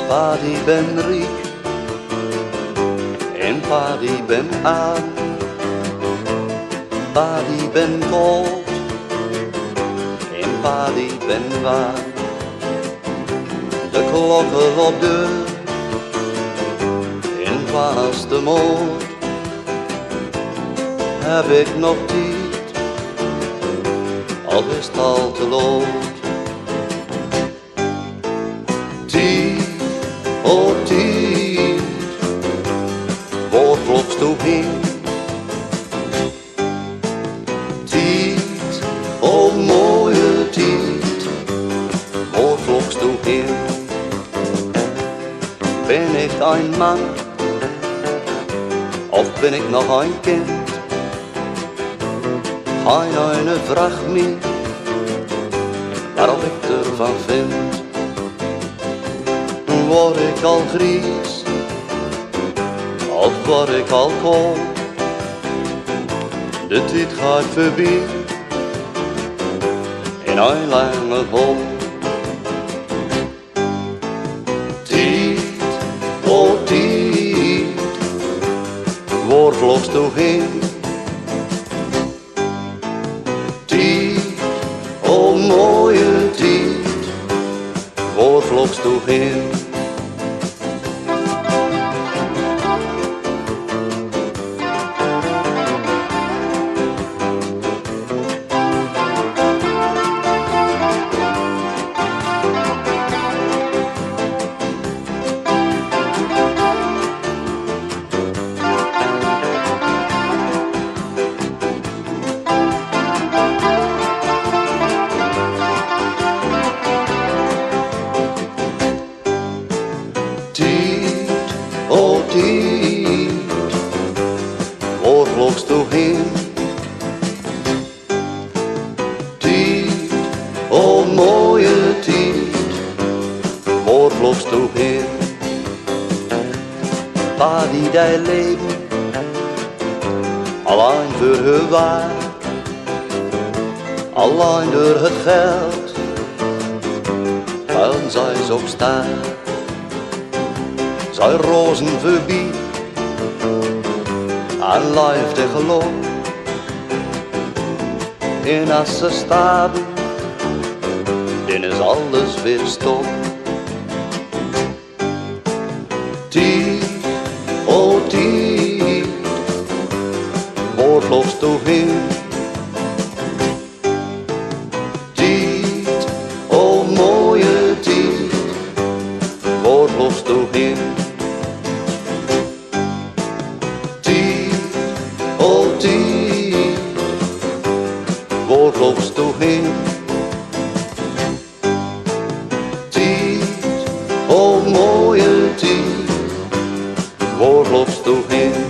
Pa die ben riek en pa die ben arm. Pa die ben koud en pa die ben warm. De klokken op deur en was de moord. Heb ik nog tijd, al is het al te laat. Tijd, oh tijd, waar vlogst u heen? Tijd, oh mooie tijd, waar vlogst u heen? Ben ik een man, of ben ik nog een kind? Geen ene vraagt meer, waarop ik ervan vind. Word ik al gries, of word ik al koud? De tijd gaat voorbij, in een lange hol. Tijd, oh tijd, waar vlogst u heen? Tijd, oh mooie tijd, waar vlogst u heen? Tijd, oh tijd, waar vlogst u heen? Tijd, oh mooie tijd, waar vlogst u heen? Pa die leven, alleen voor haar werk, alleen door het geld, en zij is ook sterk. Zij rozen voorbij en leefde geloof. En als ze sterven, dan is alles weer stop. Tijd, oh tijd, waar vlogst u heen? Tijd, oh mooie tijd, waar vlogst u heen? Oh tijd, waar vlogst u heen? Tijd, oh mooie tijd, waar vlogst u heen?